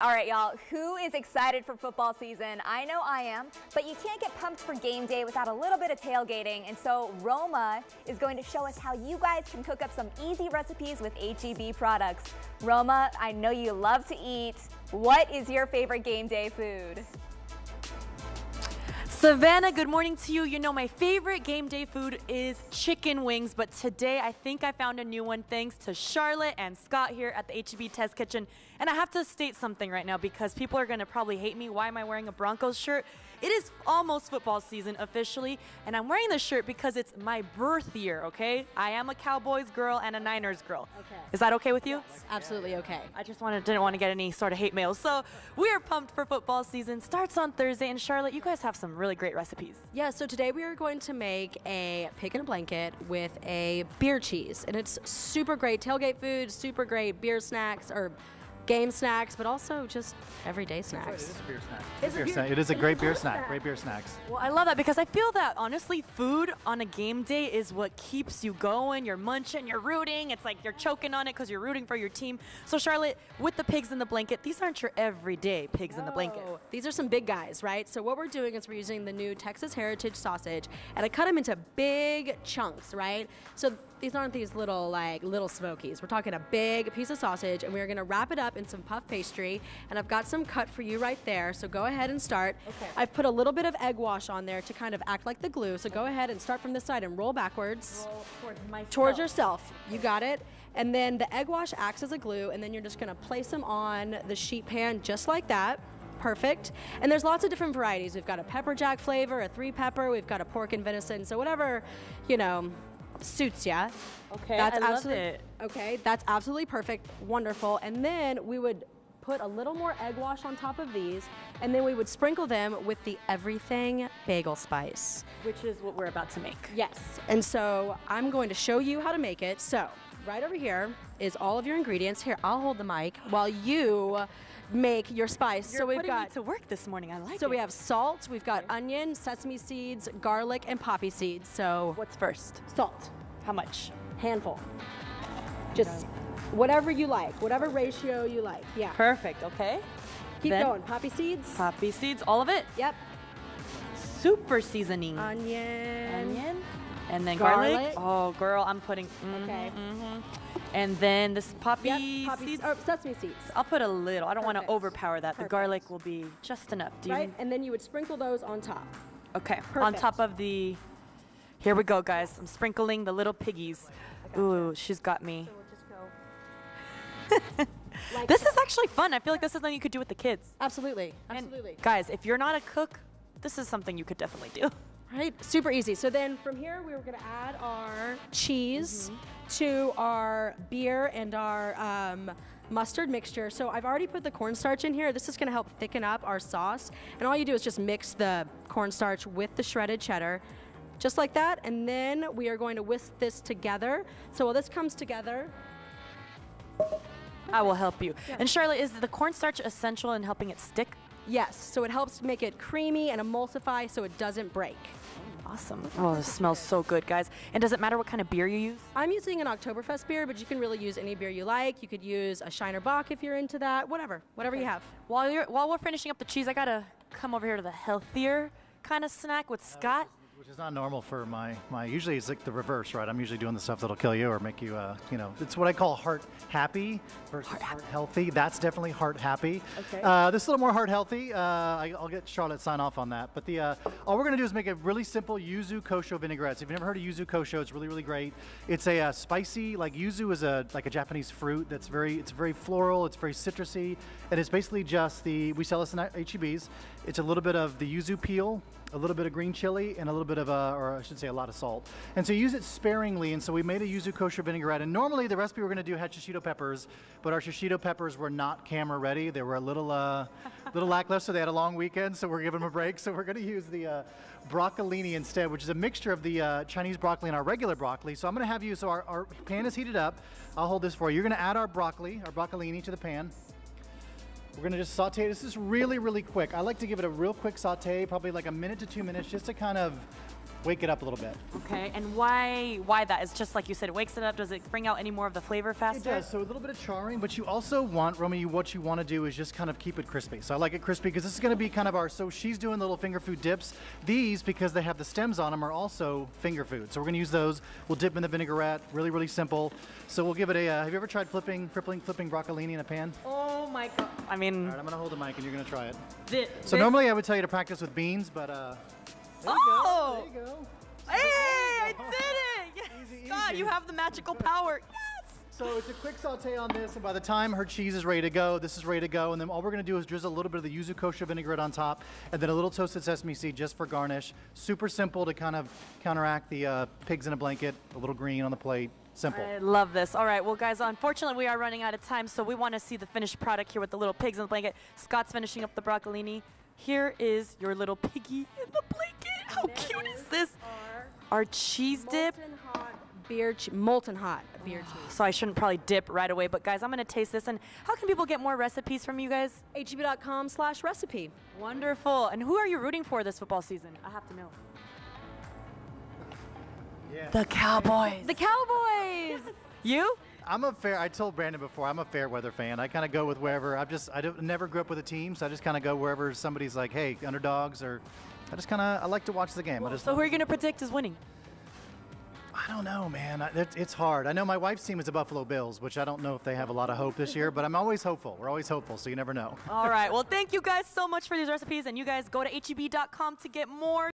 All right, y'all, who is excited for football season? I know I am, but you can't get pumped for game day without a little bit of tailgating, and so Roma is going to show us how you guys can cook up some easy recipes with H-E-B products. Roma, I know you love to eat. What is your favorite game day food? Savannah, good morning to you. You know, my favorite game day food is chicken wings, but today I think I found a new one thanks to Charlotte and Scott here at the H-E-B Test Kitchen. And I have to state something right now because people are going to probably hate me. Why am I wearing a Broncos shirt? It is almost football season officially, and I'm wearing this shirt because it's my birth year, okay? I am a Cowboys girl and a Niners girl. Okay. Is that okay with you? Yes, absolutely okay. I just didn't want to get any sort of hate mail. So we are pumped for football season. Starts on Thursday, and Charlotte, you guys have some really great recipes. Yeah, so today we are going to make a pig in a blanket with a beer cheese, and it's super great tailgate food, super great beer snacks, or game snacks, but also just everyday snacks. It is a beer snack. It is It is a great beer snack. Great beer snacks. Well, I love that because I feel that, honestly, food on a game day is what keeps you going. You're munching, you're rooting. It's like you're choking on it because you're rooting for your team. So, Charlotte, with the pigs in the blanket, these aren't your everyday pigs in the blanket. These are some big guys, right? So what we're doing is we're using the new Texas Heritage sausage, and I cut them into big chunks, right? So these aren't these little smokies. We're talking a big piece of sausage, and we're gonna wrap it up in some puff pastry, and I've got some cut for you right there, so go ahead and start. Okay. I've put a little bit of egg wash on there to kind of act like the glue, so go ahead and start from this side and roll backwards. Roll towards myself. Towards yourself. You got it. And then the egg wash acts as a glue, and then you're just gonna place them on the sheet pan just like that. Perfect. And there's lots of different varieties. We've got a pepper jack flavor, a 3-pepper, we've got a pork and venison, so whatever, suits ya. Okay, I love it. Okay, that's absolutely perfect, wonderful. And then we would put a little more egg wash on top of these, and then we would sprinkle them with the Everything Bagel Spice. Which is what we're about to make. Yes, and so I'm going to show you how to make it. So right over here is all of your ingredients. Here, I'll hold the mic while you make your spice. You're putting me to work this morning. I like it. So we have salt, we've got onion, sesame seeds, garlic, and poppy seeds. So What's first? salt, How much? handful. Just whatever you like, whatever ratio you like. Yeah. Perfect, okay. Keep Then going. Poppy seeds. Poppy seeds, all of it. Yep. Super seasoning. Onion. And then Garlic. garlic. Oh, girl, I'm putting. Okay. And then this poppy, Yep. Poppy seeds. or sesame seeds. I'll put a little. I don't want to Perfect. overpower that. The Perfect. garlic will be just enough. Do you? Right, and then you would sprinkle those on top. Okay. On Perfect. top of the. Here we go, guys. I'm sprinkling the little piggies. Ooh, she's got me. So we'll just go. Like This is actually fun. I feel like this is something you could do with the kids. Absolutely. And Absolutely. guys, if you're not a cook, this is something you could definitely do. Right? Super easy. So then from here, we were going to add our cheese to our beer and our mustard mixture. So I've already put the cornstarch in here. This is going to help thicken up our sauce. And all you do is just mix the cornstarch with the shredded cheddar, just like that. And then we are going to whisk this together. So while this comes together, I will help you. And Charlotte, is the cornstarch essential in helping it stick? yes. So it helps make it creamy and emulsify so it doesn't break. Awesome. Oh, this smells so good, guys. And does it matter what kind of beer you use? I'm using an Oktoberfest beer, but you can really use any beer you like. You could use a Shiner Bock if you're into that. Whatever you have. While we're finishing up the cheese, I gotta come over here to the healthier kind of snack with Scott. Which is not normal for my usually it's like the reverse, right? I'm usually doing the stuff that'll kill you or make you, it's what I call heart happy versus heart healthy. That's definitely heart happy. Okay. This is a little more heart healthy. I'll get Charlotte to sign off on that. But all we're gonna do is make a really simple yuzu kosho vinaigrette. So if you've never heard of yuzu kosho, it's really, really great. It's a spicy, like yuzu is like a Japanese fruit it's very floral, it's very citrusy, and it's basically just we sell this in H-E-Bs. It's a little bit of the yuzu peel, a little bit of green chili, and a little bit of, or I should say a lot of salt. And so use it sparingly, and so we made a yuzu kosher vinaigrette. And normally the recipe we're gonna do had shishito peppers, but our shishito peppers were not camera ready. They were a little lackluster. They had a long weekend, so we're giving them a break. So we're gonna use the broccolini instead, which is a mixture of the Chinese broccoli and our regular broccoli. So I'm gonna have you, so our pan is heated up. I'll hold this for you. You're gonna add our broccolini to the pan. We're gonna just saute. This is really, really quick. I like to give it a real quick saute, probably like a minute to 2 minutes, just to kind of wake it up a little bit. Okay, and why that? It's just like you said, it wakes it up. Does it bring out any more of the flavor faster? It does, so a little bit of charring, but you also want, Romy, what you want to do is just kind of keep it crispy. So I like it crispy because this is going to be kind of our, so she's doing little finger food dips. These, because they have the stems on them, are also finger food. So we're going to use those. We'll dip in the vinaigrette, really, really simple. So we'll give it a, have you ever tried flipping broccolini in a pan? Oh my God. I mean, All right, I'm going to hold the mic and you're going to try it. this, Normally I would tell you to practice with beans, but there Oh! you go. There you go. Hey, I did it! Yes, Easy, Scott, easy. you have the magical power. Yes! So it's a quick saute on this, and by the time her cheese is ready to go, this is ready to go, and then all we're gonna do is drizzle a little bit of the yuzu kosher vinaigrette on top, and then a little toasted sesame seed just for garnish. Super simple to kind of counteract the pigs in a blanket, a little green on the plate. Simple. I love this. All right, well, guys, unfortunately, we are running out of time, so we want to see the finished product here with the little pigs in the blanket. Scott's finishing up the broccolini. Here is your little piggy in the blanket. How cute is this? Our cheese dip. Molten hot beer cheese. So I shouldn't probably dip right away, but guys, I'm going to taste this. And how can people get more recipes from you guys? HEB.com/recipe. Wonderful. And who are you rooting for this football season? I have to know. Yeah. The Cowboys. The Cowboys. You? I told Brandon before, I'm a fair weather fan. I kind of go with wherever. Never grew up with a team, so I just kind of go wherever somebody's like, hey, underdogs, or I like to watch the game. So who are you going to predict is winning? I don't know, man. It's hard. I know my wife's team is the Buffalo Bills, which I don't know if they have a lot of hope this year, but I'm always hopeful. We're always hopeful, so you never know. All right. Well, thank you guys so much for these recipes, and you guys go to HEB.com to get more.